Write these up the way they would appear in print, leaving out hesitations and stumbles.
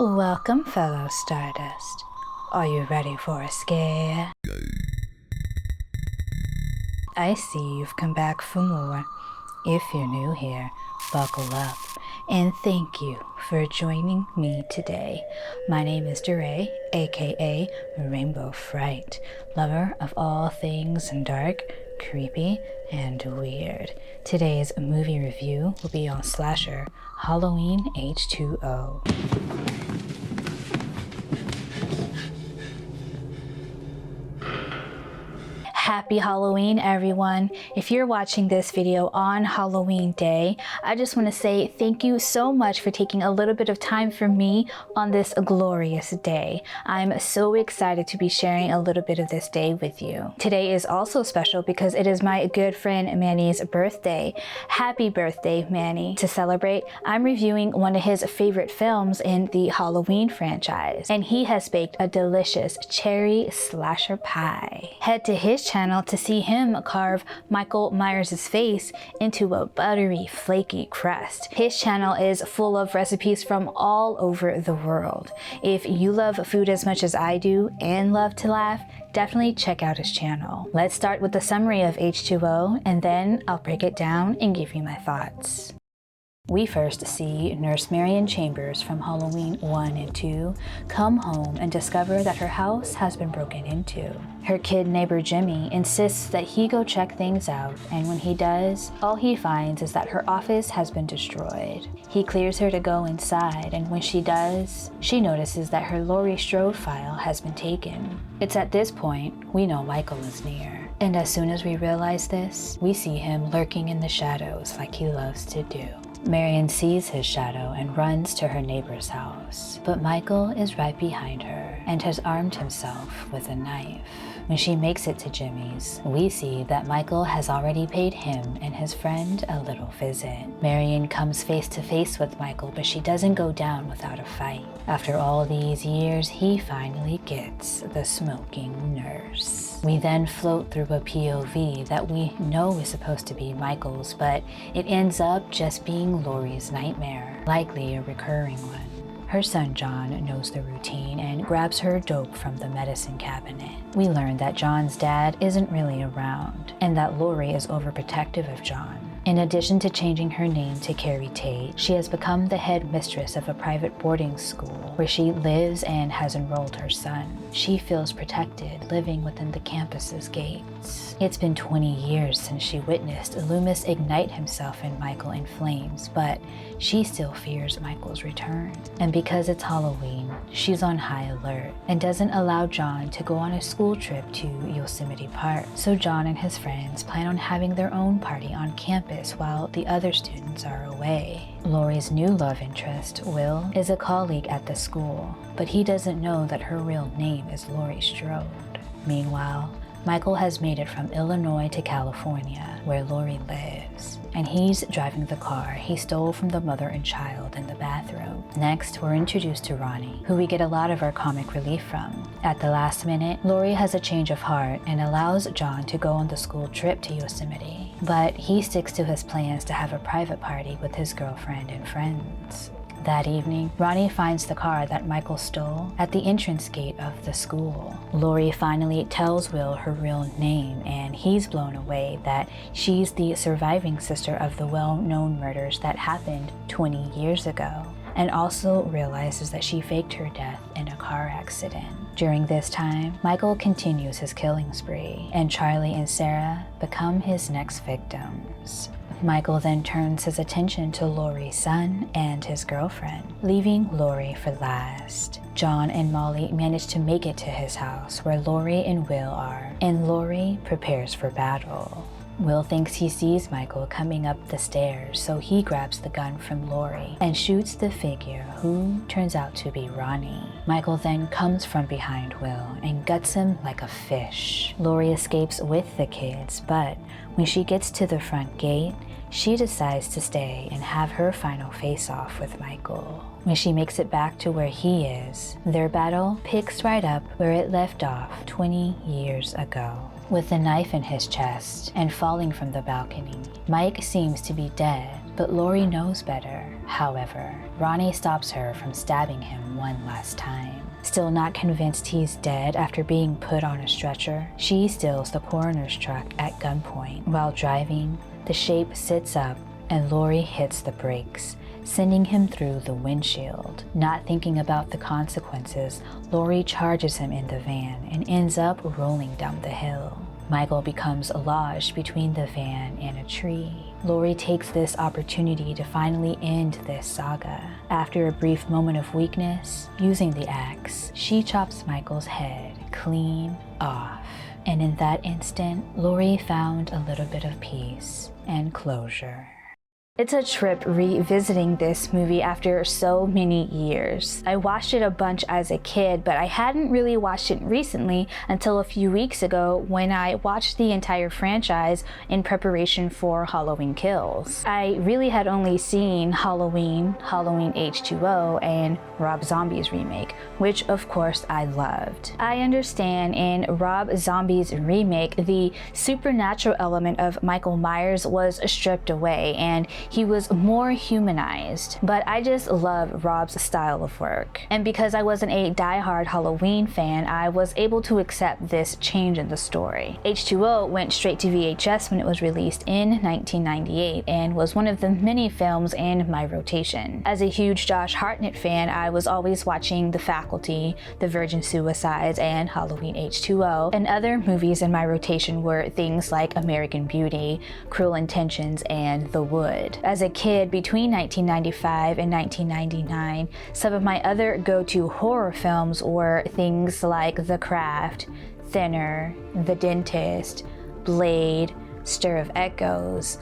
Welcome, fellow Stardust. Are you ready for a scare? I see you've come back for more. If you're new here, buckle up, and thank you for joining me today. My name is DeRay, aka Rainbow Fright, lover of all things dark, creepy, and weird. Today's movie review will be on slasher Halloween H20. Happy Halloween, everyone. If you're watching this video on Halloween Day, I just want to say thank you so much for taking a little bit of time for me on this glorious day. I'm so excited to be sharing a little bit of this day with you. Today is also special because it is my good friend Manny's birthday. Happy birthday, Manny. To celebrate, I'm reviewing one of his favorite films in the Halloween franchise, and he has baked a delicious cherry slasher pie. Head to his channel to see him carve Michael Myers' face into a buttery, flaky crust. His channel is full of recipes from all over the world. If you love food as much as I do and love to laugh, definitely check out his channel. Let's start with the summary of H20, and then I'll break it down and give you my thoughts. We first see Nurse Marion Chambers from Halloween 1 and 2 come home and discover that her house has been broken into. Her kid neighbor Jimmy insists that he go check things out, and when he does, all he finds is that her office has been destroyed. He clears her to go inside, and when she does, she notices that her Laurie Strode file has been taken. It's at this point we know Michael is near. And as soon as we realize this, we see him lurking in the shadows like he loves to do. Marion sees his shadow and runs to her neighbor's house, but Michael is right behind her and has armed himself with a knife. When she makes it to Jimmy's, we see that Michael has already paid him and his friend a little visit. Marion comes face to face with Michael, but she doesn't go down without a fight. After all these years, he finally gets the smoking nurse. We then float through a POV that we know is supposed to be Michael's, but it ends up just being Laurie's nightmare, likely a recurring one. Her son John knows the routine and grabs her dope from the medicine cabinet. We learn that John's dad isn't really around, and that Laurie is overprotective of John. In addition to changing her name to Carrie Tate, she has become the head mistress of a private boarding school where she lives and has enrolled her son. She feels protected living within the campus's gates. It's been 20 years since she witnessed Loomis ignite himself and Michael in flames, but she still fears Michael's return. And because it's Halloween, she's on high alert and doesn't allow John to go on a school trip to Yosemite Park. So John and his friends plan on having their own party on campus while the other students are away. Laurie's new love interest, Will, is a colleague at the school, but he doesn't know that her real name is Laurie Strode. Meanwhile, Michael has made it from Illinois to California, where Laurie lives, and he's driving the car he stole from the mother and child in the bathroom. Next, we're introduced to Ronnie, who we get a lot of our comic relief from. At the last minute, Laurie has a change of heart and allows John to go on the school trip to Yosemite, but he sticks to his plans to have a private party with his girlfriend and friends. That evening, Ronnie finds the car that Michael stole at the entrance gate of the school. Laurie finally tells Will her real name, and he's blown away that she's the surviving sister of the well-known murders that happened 20 years ago, and also realizes that she faked her death in a car accident. During this time, Michael continues his killing spree, and Charlie and Sarah become his next victims. Michael then turns his attention to Laurie's son and his girlfriend, leaving Laurie for last. John and Molly manage to make it to his house where Laurie and Will are, and Laurie prepares for battle. Will thinks he sees Michael coming up the stairs, so he grabs the gun from Laurie and shoots the figure, who turns out to be Ronnie. Michael then comes from behind Will and guts him like a fish. Laurie escapes with the kids, but when she gets to the front gate, she decides to stay and have her final face-off with Michael. When she makes it back to where he is, their battle picks right up where it left off 20 years ago. With the knife in his chest and falling from the balcony, Mike seems to be dead, But Laurie knows better. However, Ronnie stops her from stabbing him one last time. Still not convinced he's dead after being put on a stretcher, she steals the coroner's truck at gunpoint. While driving, the shape sits up and Laurie hits the brakes, sending him through the windshield. Not thinking about the consequences, Laurie charges him in the van and ends up rolling down the hill. Michael becomes lodged between the van and a tree. Laurie takes this opportunity to finally end this saga. After a brief moment of weakness, using the axe, she chops Michael's head clean off. And in that instant, Laurie found a little bit of peace and closure. It's a trip revisiting this movie after so many years. I watched it a bunch as a kid, but I hadn't really watched it recently until a few weeks ago when I watched the entire franchise in preparation for Halloween Kills. I really had only seen Halloween, Halloween H20, and Rob Zombie's remake, which of course I loved. I understand in Rob Zombie's remake, the supernatural element of Michael Myers was stripped away and he was more humanized, but I just love Rob's style of work. And because I wasn't a die-hard Halloween fan, I was able to accept this change in the story. H20 went straight to VHS when it was released in 1998 and was one of the many films in my rotation. As a huge Josh Hartnett fan, I was always watching The Faculty, The Virgin Suicides, and Halloween H20, and other movies in my rotation were things like American Beauty, Cruel Intentions, and The Wood. As a kid, between 1995 and 1999, some of my other go-to horror films were things like The Craft, Thinner, The Dentist, Blade, Stir of Echoes,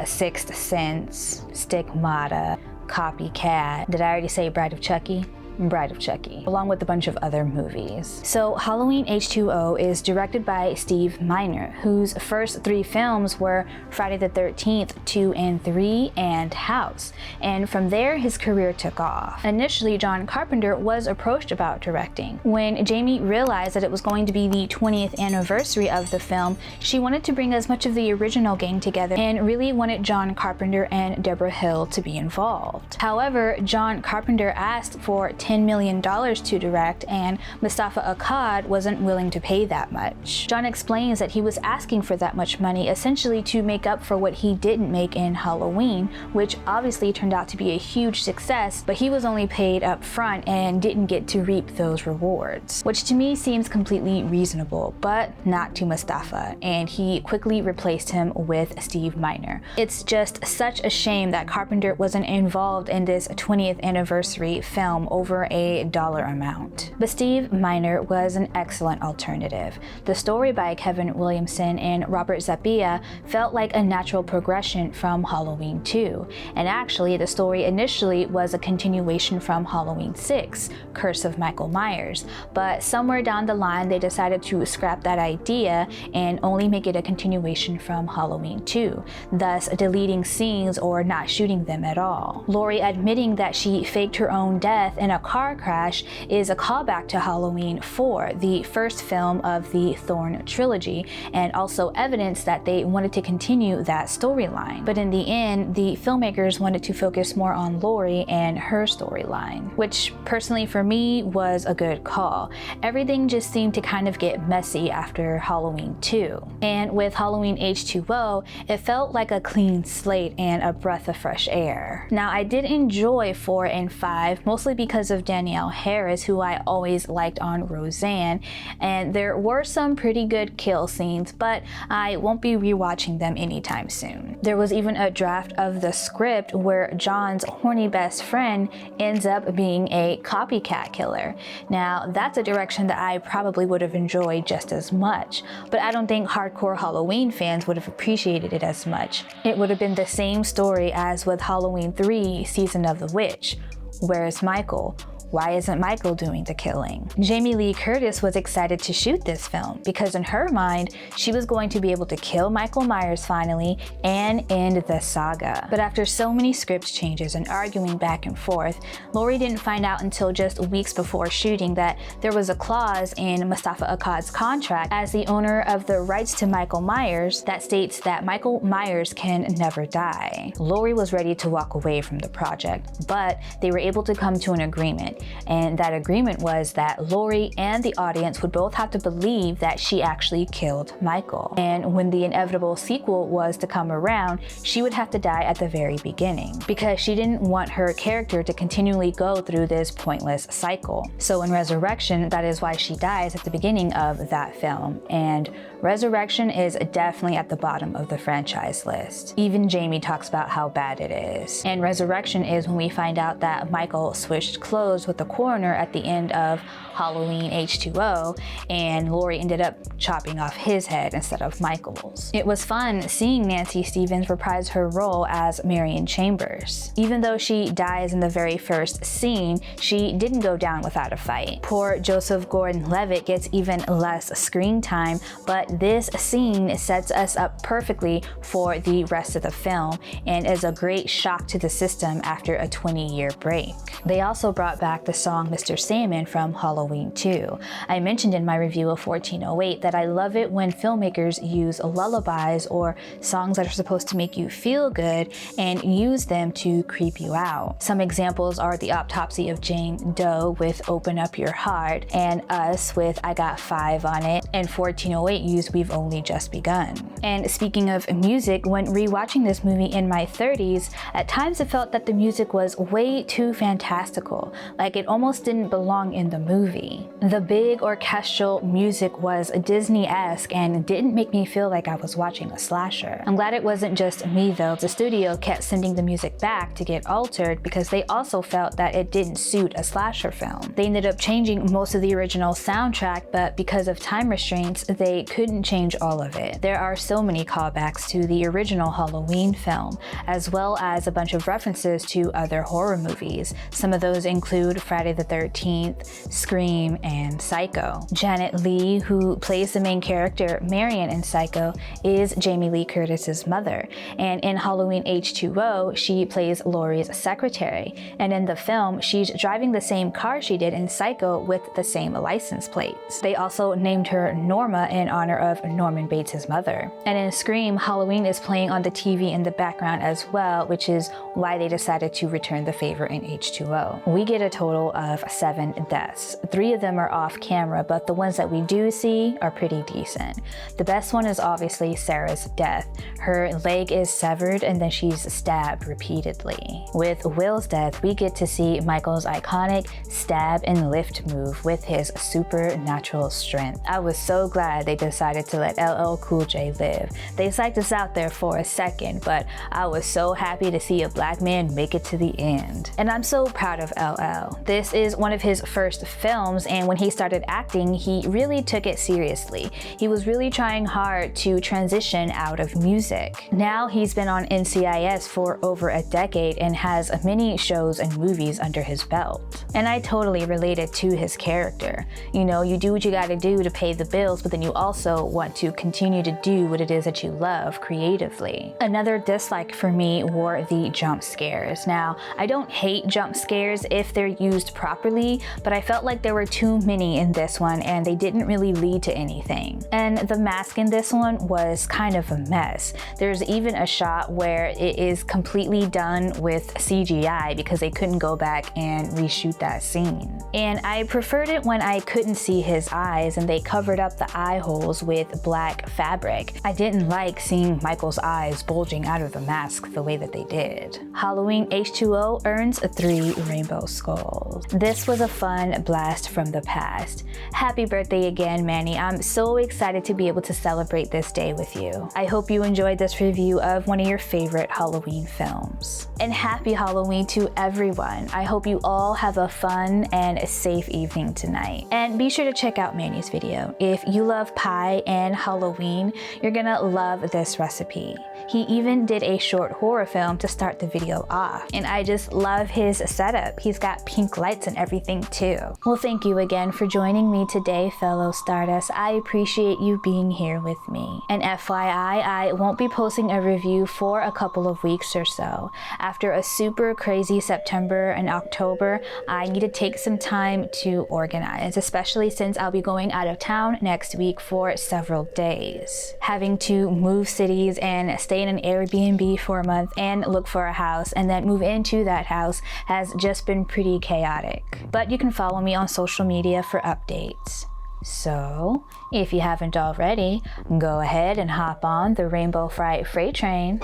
Sixth Sense, Stigmata, Copycat. Did I already say Bride of Chucky? Bride of Chucky, along with a bunch of other movies. So Halloween H20 is directed by Steve Miner, whose first 3 films were Friday the 13th, 2 and 3, and House. And from there, his career took off. Initially, John Carpenter was approached about directing. When Jamie realized that it was going to be the 20th anniversary of the film, she wanted to bring as much of the original gang together and really wanted John Carpenter and Deborah Hill to be involved. However, John Carpenter asked for $10 million to direct, and Mustafa Akkad wasn't willing to pay that much. John explains that he was asking for that much money essentially to make up for what he didn't make in Halloween, which obviously turned out to be a huge success, but he was only paid up front and didn't get to reap those rewards, which to me seems completely reasonable, but not to Mustafa, and he quickly replaced him with Steve Miner. It's just such a shame that Carpenter wasn't involved in this 20th anniversary film over a dollar amount. But Steve Miner was an excellent alternative. The story by Kevin Williamson and Robert Zappia felt like a natural progression from Halloween 2. And actually, the story initially was a continuation from Halloween 6, Curse of Michael Myers. But somewhere down the line, they decided to scrap that idea and only make it a continuation from Halloween 2, thus deleting scenes or not shooting them at all. Laurie admitting that she faked her own death in a car crash is a callback to Halloween 4, the first film of the Thorn trilogy, and also evidence that they wanted to continue that storyline. But in the end, the filmmakers wanted to focus more on Laurie and her storyline, which personally for me was a good call. Everything just seemed to kind of get messy after Halloween 2. And with Halloween H20, it felt like a clean slate and a breath of fresh air. Now, I did enjoy 4 and 5, mostly because of Danielle Harris, who I always liked on Roseanne, and there were some pretty good kill scenes, but I won't be rewatching them anytime soon. There was even a draft of the script where John's horny best friend ends up being a copycat killer. Now, that's a direction that I probably would have enjoyed just as much, but I don't think hardcore Halloween fans would have appreciated it as much. It would have been the same story as with Halloween 3, Season of the Witch, Where's Michael? Why isn't Michael doing the killing? Jamie Lee Curtis was excited to shoot this film because in her mind, she was going to be able to kill Michael Myers finally and end the saga. But after so many script changes and arguing back and forth, Laurie didn't find out until just weeks before shooting that there was a clause in Mustafa Akkad's contract as the owner of the rights to Michael Myers that states that Michael Myers can never die. Laurie was ready to walk away from the project, but they were able to come to an agreement. And that agreement was that Laurie and the audience would both have to believe that she actually killed Michael. And when the inevitable sequel was to come around, she would have to die at the very beginning because she didn't want her character to continually go through this pointless cycle. So in Resurrection, that is why she dies at the beginning of that film. And Resurrection is definitely at the bottom of the franchise list. Even Jamie talks about how bad it is. And Resurrection is when we find out that Michael switched clothes with the coroner at the end of Halloween H20, and Laurie ended up chopping off his head instead of Michael's. It was fun seeing Nancy Stevens reprise her role as Marion Chambers. Even though she dies in the very first scene, she didn't go down without a fight. Poor Joseph Gordon-Levitt gets even less screen time, but this scene sets us up perfectly for the rest of the film and is a great shock to the system after a 20-year break. They also brought back the song Mr. Sandman from Halloween 2. I mentioned in my review of 1408 that I love it when filmmakers use lullabies or songs that are supposed to make you feel good and use them to creep you out. Some examples are The Autopsy of Jane Doe with Open Up Your Heart, and Us with I Got 5 on it, and 1408 used We've Only Just Begun. And speaking of music, when rewatching this movie in my 30s, at times it felt that the music was way too fantastical, like it almost didn't belong in the movie. The big orchestral music was Disney-esque and didn't make me feel like I was watching a slasher. I'm glad it wasn't just me though. The studio kept sending the music back to get altered because they also felt that it didn't suit a slasher film. They ended up changing most of the original soundtrack, but because of time restraints, they couldn't change all of it. There are so many callbacks to the original Halloween film, as well as a bunch of references to other horror movies. Some of those include Friday the 13th, Scream, and Psycho. Janet Leigh, who plays the main character Marion in Psycho, is Jamie Lee Curtis's mother, and in Halloween H20, she plays Laurie's secretary, and in the film, she's driving the same car she did in Psycho with the same license plates. They also named her Norma in honor of Norman Bates' mother. And in Scream, Halloween is playing on the TV in the background as well, which is why they decided to return the favor in H20. We get a total of 7 deaths. 3 of them are off camera, but the ones that we do see are pretty decent. The best one is obviously Sarah's death. Her leg is severed and then she's stabbed repeatedly. With Will's death, we get to see Michael's iconic stab and lift move with his supernatural strength. I was so glad they decided to let LL Cool J live. They psyched us out there for a second, but I was so happy to see a black man make it to the end. And I'm so proud of LL. This is one of his first films, and when he started acting, he really took it seriously. He was really trying hard to transition out of music. Now he's been on NCIS for over a decade and has many shows and movies under his belt. And I totally related to his character. You know, you do what you gotta do to pay the bills, but then you also want to continue to do what it is that you love creatively. Another dislike for me were the jump scares. Now, I don't hate jump scares if they're used properly, but I felt like there were too many in this one and they didn't really lead to anything. And the mask in this one was kind of a mess. There's even a shot where it is completely done with CGI because they couldn't go back and reshoot that scene. And I preferred it when I couldn't see his eyes and they covered up the eye holes with black fabric. I didn't like seeing Michael's eyes bulging out of the mask the way that they did. Halloween H20 earns 3 rainbow skulls. This was a fun blast blast from the past. Happy birthday again, Manny. I'm so excited to be able to celebrate this day with you. I hope you enjoyed this review of one of your favorite Halloween films. And happy Halloween to everyone. I hope you all have a fun and a safe evening tonight. And be sure to check out Manny's video. If you love pie and Halloween, you're gonna love this recipe. He even did a short horror film to start the video off. And I just love his setup. He's got pink lights and everything too. Well, thank you again for joining me today, fellow Stardust. I appreciate you being here with me. And FYI, I won't be posting a review for a couple of weeks or so. After a super crazy September and October, I need to take some time to organize, especially since I'll be going out of town next week for several days. Having to move cities and stay in an Airbnb for a month and look for a house and then move into that house has just been pretty chaotic. But you can follow me on social media for updates. So, if you haven't already, go ahead and hop on the Rainbow Fright Freight Train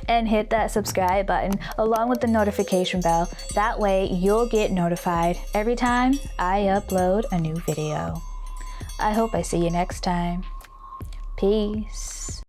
and hit that subscribe button along with the notification bell. That way you'll get notified every time I upload a new video. I hope I see you next time. Peace.